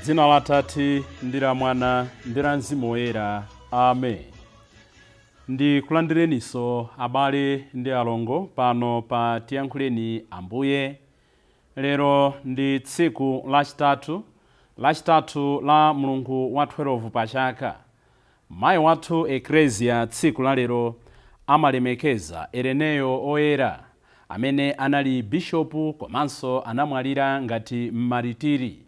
Dzina la Atate ndi la Mwana ndi la Mzimu Woyera. Amen. Ndikulandireniso abale ndi alongo pano pa Tiyankhuleni Ambuye. Lero ndi tsiku lachitatu la Mulungu wa 12 pa Chaka. Mayi wathu Eklesia tsiku la lero amalemekeza Ireneyo Oyera amene anali bishopu komanso anamwalira ngati mmaritiri.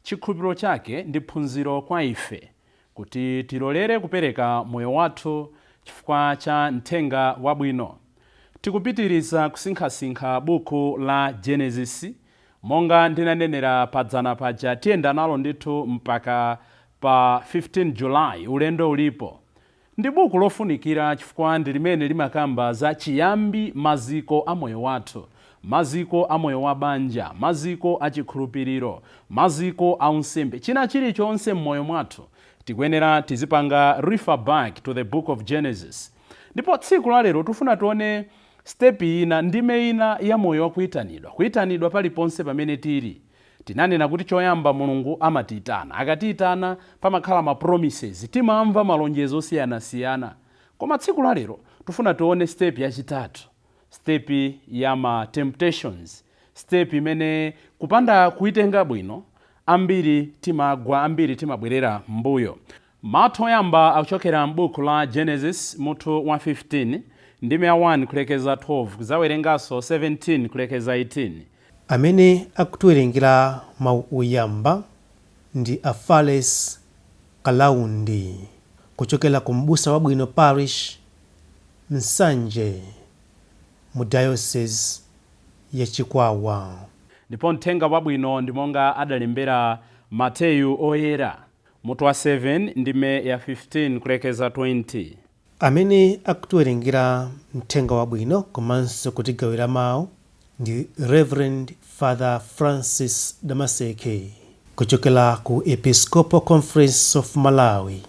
Chikhulupiriro chake ndi phunziro kwa ife kuti tilolere kupereka moyo wathu chifukwa cha mthenga wabwino. Tikupitiriza kusinkhasinkha buku la Genesis monga ndinanenera padzana paja, tiyenda nalo ndithu mpaka pa 15 July ulendo ulipo. Ndi buku lofunikira chifukwa ndi limene limakamba za chiyambi maziko a moyo wathu, maziko a moyo wa banja, maziko a chikhulupiriro, maziko a unsembe, china chilichonse m'moyo mwathu tikuyenera tizipanga refer back to the book of Genesis. Ndipo tsiku la lero tufuna tuone step ina, ndime ina ya moyo wa kuyitanidwa paliponse pamene tili. Tinanena kuti choyamba Mulungu amatiyitana, akatiyitana pamakhala ma promises, timamva malonjezo osiyanasiyana. Koma tsiku la lero tufuna tuone step yachitatu, step ya ma temptations, step imene kupanda kuitenga bwino ambiri timagwa, ambiri timabwerera mbuyo. Mawu oyamba akuchokera m'buku la Genesis mutu wa 15 ndime ya 1 kulekeza 12 kuzawerenganso 17 kulekeza 18. Amene akutiwerengera mawu oyamba ndi Afales Kalaundi kuchokera ku M'busa Wabwino Parish, Msanje, mu diocese ya Chikwawa. Ndipo mthenga wabwino ndi monga adalembera Mateyu Oyera mutu wa 7 ndime ya 15 kulekeza 20. Amene akutiwerengera mthenga wabwino komanso kutigawira mawu ndi Reverend Father Francis Damaseke kuchokera ku Episcopal Conference of Malawi,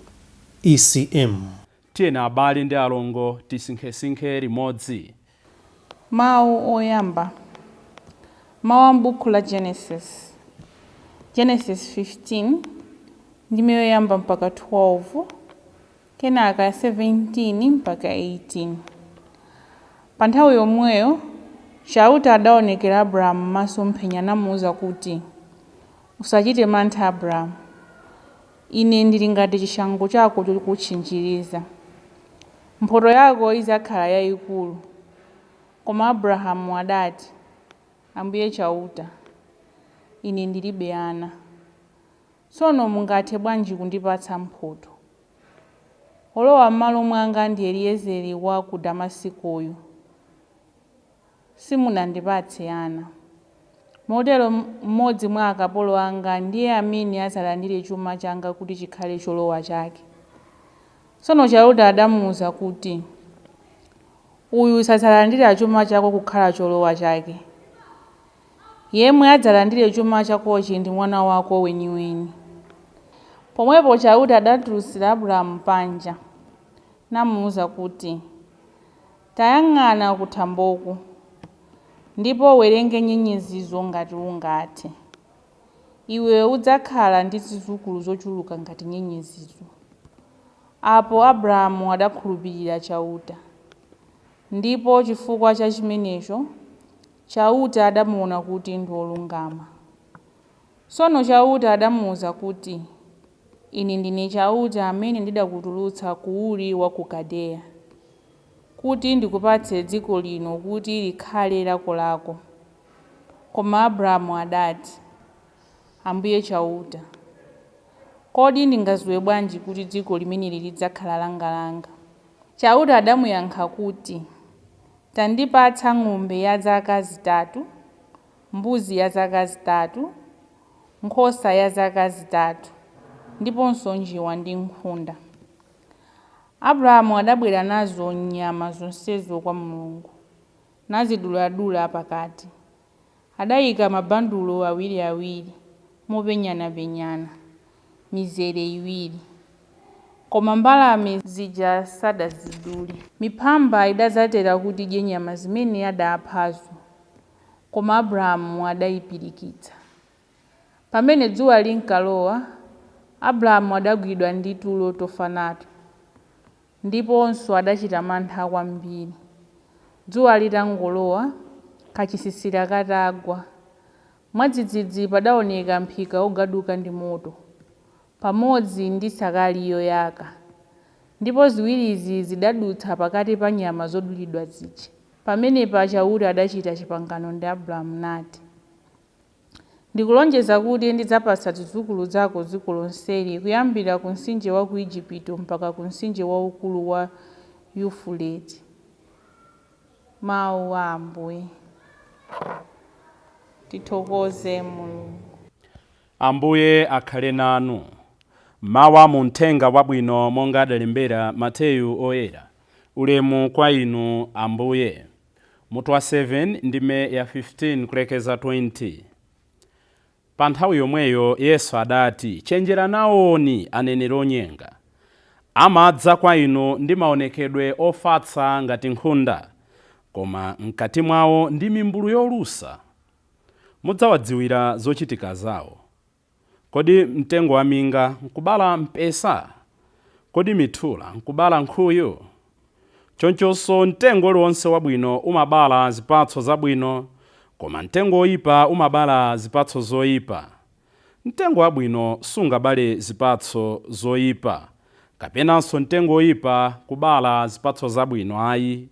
ECM. Tiyena abale ndi alongo tisinkhe limodzi. Mawu oyamba. Mawu a m'buku la Genesis 15 ndime yoyamba mpaka 12, kenaka 17 mpaka 18. Pa nthawi yomweyo Chauta adaonekera Abrahamu masomphenya namuwuza kuti, usachite mantha Abrahamu, ine ndili ngati chishango chako chokutchinjiriza. Mphotho yako izakhala yayikulu. Koma Abrahamu adati, Ambuye Chauta, ine ndilibe ana. Tsono mungathe bwanji kundipatsa mphotho? Olowa m'malo mwanga ndi Eliezeri wa ku Damasikoyu. Simunandipatse ana. Motero mmodzi mwa akapolo anga ndiye amene azalandire chuma changa kuti chikhale cholowa chake. Tsono Chauta adamuwuza kuti, uyu sadzalandira chuma chako kukhala cholowa chake. Yemwe adzalandire chuma chakochi ndi mwana wako weniweni. Pomwepo Chauta adatulutsira Abrahamu panja namuwuza kuti, tayang'ana kuthamboku ndipo werenge nyenyezizo ngati ungathe. Iwe udzakhala ndi zidzukulu zochuluka ngati nyenyezizo. Apo Abrahamu adakhulupirira Chauta. Ndipo chifukwa cha chimenecho Chauta adamuona kuti ndi wolungama. Tsono Chauta adamuwuza kuti, ine ndine Chauta amene ndidakutulutsa ku Uri wa ku Kadeya, kuti ndikupatse dziko lino kuti likhale lako. Koma Abrahamu adati, Ambuye Chauta, kodi ndingadziwe bwanji kuti dziko limeneli lidzakhala langa? Chauta adamuyankha kuti, tandipatsa ng'ombe ya zaka zitatu, mbuzi ya zaka zitatu, nkhosa ya zaka zitatu, ndiponso njiwa ndi nkhunda. Abrahamu adabwera nazo nyama zonsezo kwa Mulungu, naziduladula pakati. Adayika mabandulo awiriawiri mopenyana-penyana, mizere iwiri. koma mbalame zija sadazidule. Miphamba idazatera kuti idye nyama zimene adaphazo, koma Abrahamu adayipirikitsa. Pamene dzuwa linkalowa, Abrahamu adagwidwa ndi tulo tofa nato, ndiponso adachita mantha kwambiri. Dzuwa litangolowa, kachisisira katagwa, mwadzidzidzi padaoneka mphika ogaduka ndi moto, pamodzi ndi sakali yoyaka, ndipo ziwirizi zidadutsa pakati pa nyama zodulidwa zija. Pamenepa Chauli adachita pangano ndi Abrahamu nati, ndikulonjeza kuti ndidzapatsa zidzukulu zako dziko lonseli kuyambira ku mtsinje wa ku Igupto mpaka ku mtsinje waukulu wa Yufuleti. Mawu a Ambuye. Tithokoze Mulungu. Ambuye akhale nanu. Mawa mu Uthenga Wabwino monga adalembera Mateyu oyera. Ulemu kwa inu Ambuye. Mutu wa 7 ndime ya 15 kulekeza 20. Pa nthawi yomweyo Yesu adati, chenjera naoni aneneri onyenga. Amadza kwa inu ndi maonekedwe ofatsa ngati nkhunda, koma mkati mwawo ndi mimbulu yolusa. Mudzawadziwira zochitika zawo. Kodi mtengo wa minga nkubala mpesa? Kodi mithula nkubala nkhuyu? Chonchonso mtengo uliwonse wabwino umabala zipatso zabwino, koma mtengo oyipa umabala zipatso zoyipa. Mtengo wabwino sungabale zipatso zoyipa, kapenanso mtengo oyipa kubala zipatso zabwino ayi.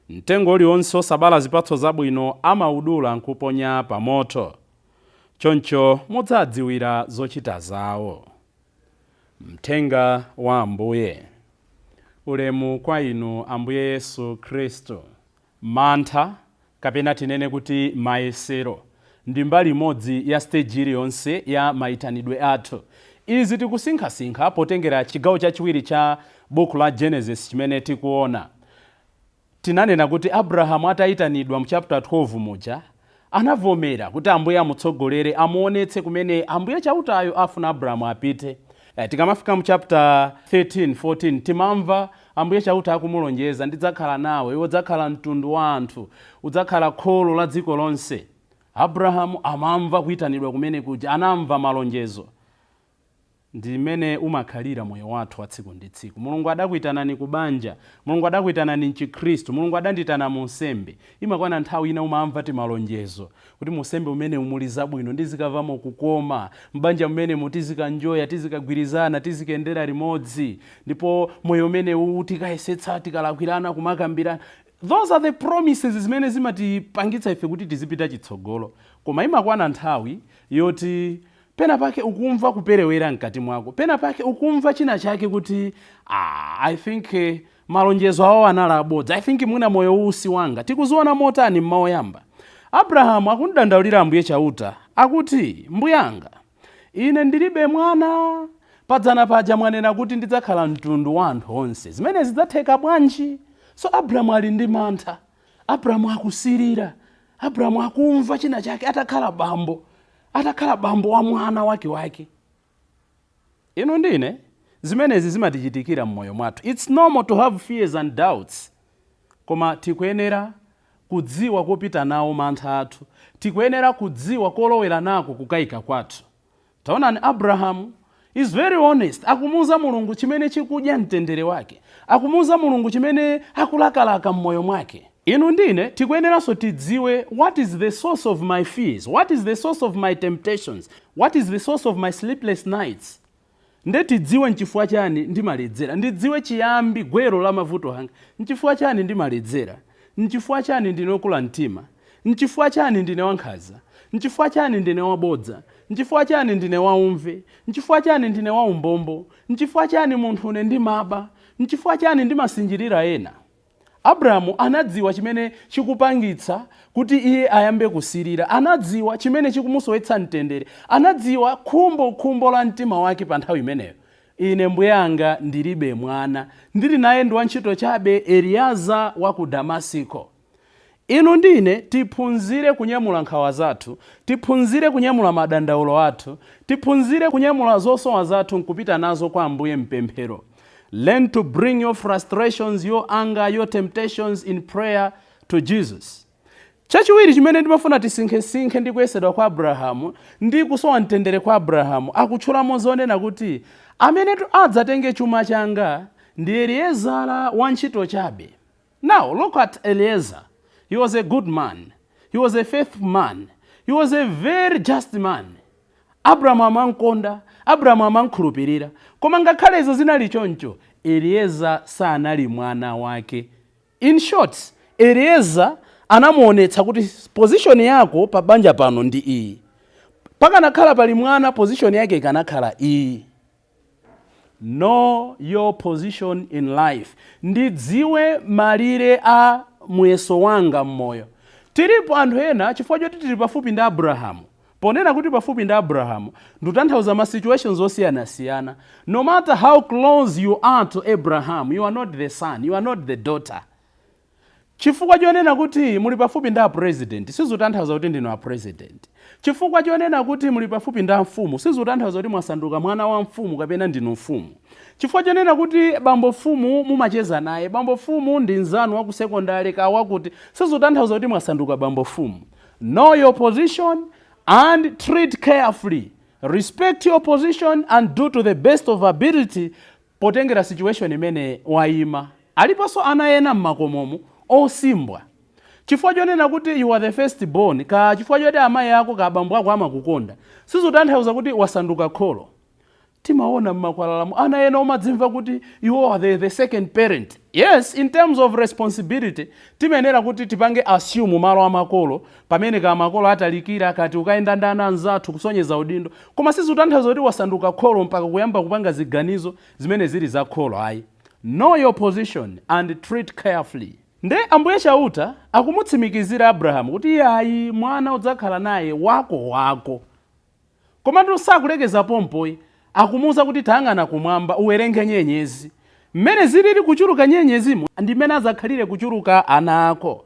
Mtengo uliwonse osabala zipatso zabwino amaudula nkuponya pa moto. Choncho mudzadziwira zochita zawo. Mthenga wa Ambuye. Ulemu kwa inu Ambuye Yesu Kristo. Mantha kapena tinene kuti mayesero ndi mbali imodzi ya stage iliyonse ya mayitanidwe athu. Izi tikusinkhasinkha potengera chigawo chachiwiri cha buku la Genesis chimene tikuona. Tinanena kuti Abrahamu atayitanidwa mu chapter 12 muja, anavomera kuti Ambuye amutsogolere amuonetse kumene Ambuye chautayo afuna Abrahamu apite. Tikamafika mu chapter 13, 14 timamva Ambuye chauta akumulonjeza, ndidzakhala nawe, iwe udzakhala mtundu wa anthu, udzakhala kholo la dziko lonse. Abrahamu amamva kuyitanidwa kumene kuja, anamva malonjezo. Ndimene umakhalira moyo wathu wa tsiku ndi tsiku. Mulungu adakuyitanani ku banja, Mulungu adakuyitanani mchikhristu, Mulungu adanditana mu nsembe. Imakwana nthawi ina umamva ti malonjezo kuti mu nsembe umene umuli zabwino ndizikavamo kukoma, mbanja umene mutizikanjoya, tizikagwirizana, tizikendera limodzi, ndipo moyo umene utikayesetsa tikalakwirana kumakambirana. Those are the promises zimene zimatipangitsa ife kuti tizipita chitsogolo. Koma imakwana nthawi yoti pena pake ukumva kuperewera mkati mwako, pena pake ukumva china chake kuti I think malonjezo awo anala abodza, I think mwina moyo usi wanga. Tikuziona motani mmaoyamba. Abrahamu akundandaulira Ambuye chauta, akuti mbuyanga, ine ndilibe mwana, padzana paja mwanena kuti ndidzakhala mtundu wa anthu onse. Zimene zidzatheka bwanji? So Abrahamu ali ndi mantha, Abrahamu akusirira, Abrahamu akumva china chake, atakhala bambo wa mwana wake. Ino ndine zimenezi zimatichitikira mmoyo mwathu. It's normal to have fears and doubts. Koma tikuyenera kudziwa kopita nawo mantha athu, tikuyenera kudziwa kolowera nako kukayika kwathu. Taonani Abrahamu is very honest. Akumuza Mulungu chimene chikudya mtendere wake, akumuza Mulungu chimene akulakalaka mmoyo mwake. Inu ndine tikuyeneranso tidziwe what is the source of my fears, what is the source of my temptations, what is the source of my sleepless nights. Nde tidziwe nchifukwa chani ndimaledzera, ndidziwe chiyambi gwero la mavuto hanga, nchifukwa chani ndimaledzera, nchifukwa chani ndinokula mtima, nchifukwa chani ndine wankhanza, nchifukwa chani ndine wabodza, nchifukwa chani ndine waumve, nchifukwa chani ndine waumbombo, nchifukwa chani munthu une ndimaba, nchifukwa chani ndimasinjirira ena. Abrahamu anadziwa chimene chikupangitsa kuti iye ayambe kusirira, anadziwa chimene chikumusowetsa mtendere, anadziwa khumbo la mtima wake pa nthawi imeneyo. Ine mbuyanga ndilibe mwana, ndili naye ndi wantchito chabe Eliaza wa ku Damaseko. Inu ndine tiphunzire kunyamula nkhawa zathu, tiphunzire kunyamula madandaulo athu, tiphunzire kunyamula zosowa zathu nkupita nazo kwa Ambuye mpemphero. Learn to bring your frustrations, your anger, your temptations in prayer to Jesus. Chachiwiri chimene ndimafuna tisinkhesinkhe ndi kuyesedwa kwa Abrahamu ndi kusowa mtendere kwa Abrahamu akutchulamo zonena kuti amene adzatenge chuma changa ndi Eliezara wantchito chabe. Now look at Eliezer. He was a good man. He was a faithful man. He was a very just man. Abrahamu amankonda, Abrahamu amankhulupirira. Koma ngakhale izo zinali choncho, Eliezer sanali mwana wake. In short, Eliezer anamuonetsa kuti position yako pa banja pano ndi iyi. Pakanakhala pali mwana, position yake ikanakhala iyi. Know your position in life. Ndidziwe malire a muyeso wanga mmoyo. Tilipo anthu ena chifukwa choti tili pafupi ndi Abrahamu. Ponena kuti pafupi ndi Abrahamu, ndutanthauza ma situations osiyana-siyana. No matter how close you are to Abraham, you are not the son, you are not the daughter. Chifukwa chonena kuti muli pafupi ndi president, sizutanthauza kuti ndinu a president. Chifukwa chonena kuti muli pafupi ndi mfumu, sizutanthauza kuti mwasanduka mwana wa mfumu kapena ndinu mfumu. Chifukwa chonena kuti bambo mfumu mumacheza naye, bambo mfumu ndi nzanu wa ku secondary ka wakuti, sizutanthauza kuti mwasanduka bambo mfumu. Know your position and treat carefully. Respect your position and do to the best of ability potengera situation imene waima. Aliponso ana ena mmakomomo osimbwa. Chifukwa chonena kuti you are the first born, ka chifukwa choti amayi ako ka abambo ako amakukonda, sizutanthauza kuti wasanduka kholo. Timaona mmakwalalamu ana ena omadzimva kuti you are the second parent. Yes, in terms of responsibility, timenera kuti tipange assume malo amakolo, pamene ka makolo atalikira kati ukaenda ndi ana anzathu kusonyeza udindo. Koma sizutanthauza kuti wasanduka kholo mpaka kuyamba kupanga ziganizo zimene zili za kholo ayi. Know your position and treat carefully. Nde Ambuye Chauta akumutsimikizira Abrahamu kuti ayi mwana udzakhala naye wako. Koma ndi sakulekeza pompoyi, akumuza kuti tayang'ana kumwamba uwerenge nyenyezi. Mmene zilili kuchuluka nyenyezimo ndi mmene azakhalire kuchuluka ana ako.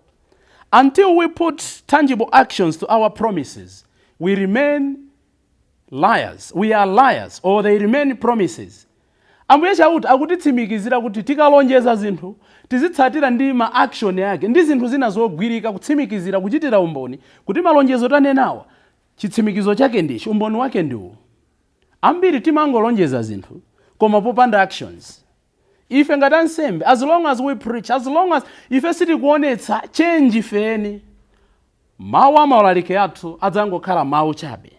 Until we put tangible actions to our promises, we remain liars. We are liars, or they remain promises. Ambuye Chauta akutitsimikizira kuti tikalonjeza zinthu tizitsatira ndi ma action yake ndi zinthu zina zogwirika kutsimikizira kuchitira umboni kuti malonjezo tanenawa chitsimikizo chake ndicho, umboni wake ndiwo. Ambiri timangolonjeza zinthu koma popanda actions. Ife ngati ansembe, as long as we preach, as long as ife sitikuonetsa change ifeni, mawu amaulalike athu adzangokhala mawu chabe.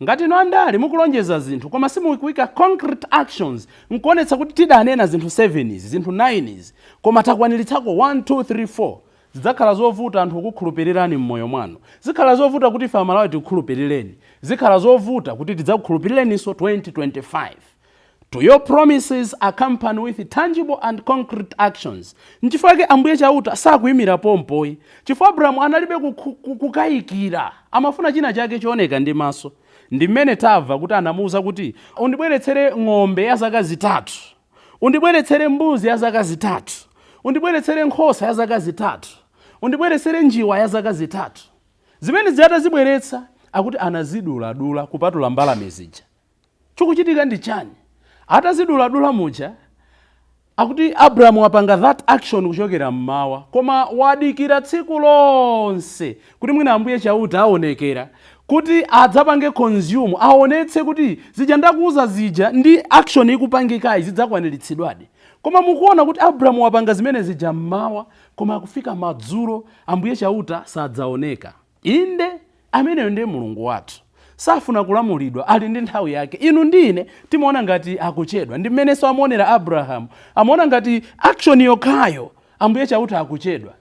Ngati no andali mukulonjeza zinthu koma simukuika concrete actions, nkuonetsa kuti tidanena zinthu 7 izi, zinthu 9 izi, koma takwaniritsako 1 2 3 4, zidzakhala zovuta anthu kukhulupirirani mmoyo mwanu. Zikhala zovuta kuti ife amalawi tikukhulupirireni. Zikhala zovuta kuti tidzakukhulupirireniso 2025. To your promises accompany with tangible and concrete actions. Nchifukwa ke Ambuye Chauta sakuyimira pompoyi. Chifukwa Abrahamu analibe kukayikira, amafuna china chake chooneka ndi maso. Ndi mmene tamva kuti anamuwuza kuti undibweretsere ng'ombe ya zaka zitatu, undibweretsere mbuzi ya zaka zitatu, undibweretsere nkhosa ya zaka zitatu, undibweretsere njiwa ya zaka zitatu. Zimene zitazibweretsa akuti anazidula kupatula mbalame zija. Chikuchitika ndi chani? Atazidula muja akuti Abrahamu wapanga that action kuchokera mmawa, koma wadikira tsiku lonse kuti mwina Ambuye Chauta aonekera kuti adzapange consume, aonetse kuti zija ndakuuza zija ndi action ikupangikayi zidzakwaniritsidwadi. Koma mukuona kuti Abrahamu wapanga zimene zija mmawa, koma akufika madzulo Ambuye Chauta sadzaoneka. Inde ameneyo ndiye Mulungu wathu. Safuna kulamulidwa, ali ndi nthawi yake. Inu ndine timaona ngati akuchedwa. Ndi mmene so amonera Abrahamu, amaona ngati action yokhayo Ambuye Chauta akuchedwa.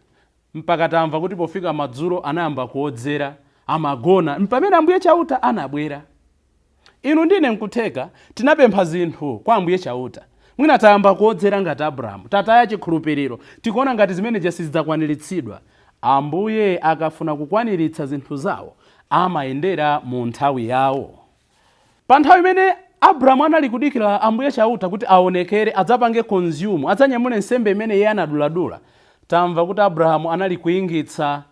Mpaka tamva kuti pofika madzulo anayamba kuodzera, amagona, mpamene Ambuye Chauta anabwera. Inu ndine nkutheka tinapempha zinthu kwa Ambuye Chauta. Mwina tayamba kuodzera ngati Abrahamu, tataya chikhulupiriro, tikuona ngati zimene jesi zidzakwaniritsidwa. Ambuye akafuna kukwaniritsa zinthu zawo, amayendera mu nthawi yawo. Pa nthawi imene Abrahamu anali kudikira Ambuye Chauta kuti aonekere, adzapange consume, adzanyamule nsembe imene iye anaduladula, tamva kuti Abrahamu anali kuyingitsa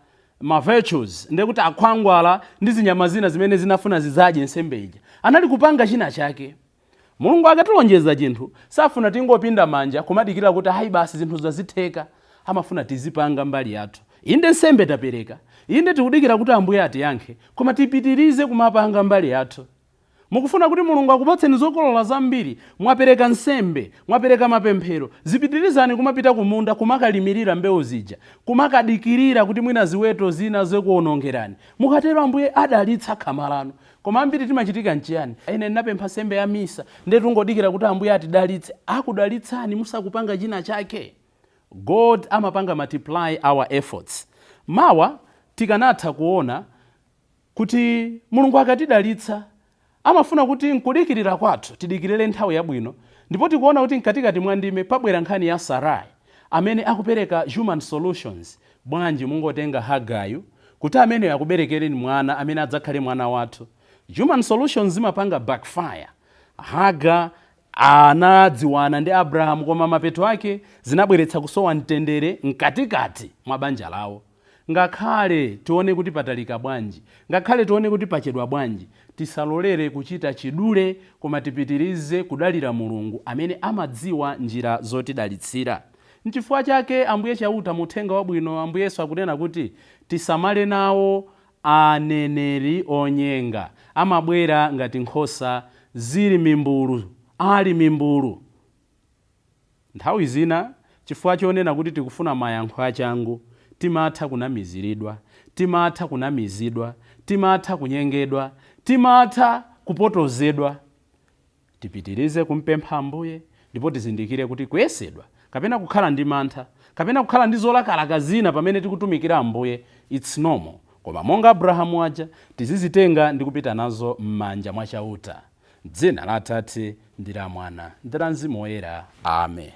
ma virtues, ndekuti akhwangwala ndi zinyama zina zimene zinafuna zizadye nsembe ija. Anali kupanga china chake. Mulungu akatilonjeza chinthu safuna tingopinda manja kumadikira kuti hayi basi zinthu zazitheka, amafuna tizipanga mbali yathu. Inde nsembe tapereka, inde tikudikira kuti Ambuye atiyankhe, koma tipitirize kumapanga mbali yathu. Mukufuna kuti Mulungu akupatseni zokolola zambiri, mwapereka nsembe, mwapereka mapemphero, zipitirizani kumapita kumunda kumakalimirira mbewu zija, kumakadikirira kuti mwina ziweto zina zikuonongerani. Mukatero Ambuye adalitsa khama lanu. Koma ambiri timachitika nchiyani? Ine ndinapempha nsembe ya misa, ndetu ngodikira kuti Ambuye atidalitse. Akudalitsani musakupanga china chake. God amapanga multiply our efforts. Mawa tikanatha kuona kuti Mulungu akatidalitsa amafuna kuti nkudikirira kwathu tidikirire nthawi yabwino, ndipo tikuona kuti mkatikati mwa ndime pabwera nkhani ya Sarai amene akupereka human solutions. Bwanji mungotenga Hagayu kuti amene akuberekereni mwana amene adzakhale mwana wathu. Human solutions zimapanga backfire. Haga anadziwana ndi Abrahamu koma mapeto ake zinabweretsa kusowa mtendere mkatikati mwa banja lawo. Ngakhale tione kuti patalika bwanji, ngakhale tione kuti pachedwa bwanji, tisalolere kuchita chidule, koma tipitirize kudalira Mulungu amene amadziwa njira zotidalitsira. N'chifukwa chake Ambuye chauta muthenga wabwino, Ambuye Yesu akunena kuti tisamale nawo aneneri onyenga, amabwera ngati nkhosa zili mimbulu, ali mimbulu. Nthawi zina chifukwa chonena kuti tikufuna mayankho achangu, timatha kunamiziridwa, timatha kunamizidwa, timatha kunyengedwa, timatha kupotozedwa. Tipitirize kumpempha Ambuye ndipo tizindikire kuti kuyesedwa kapena kukhala ndi mantha kapena kukhala ndi zolakalaka zina pamene tikutumikira Ambuye it's normal. Koma monga Abrahamu aja tizizitenga ndi kupita nazo m'manja mwa chauta. Dzina la Atate ndi la Mwana ndi la Mzimu Woyera. Amen.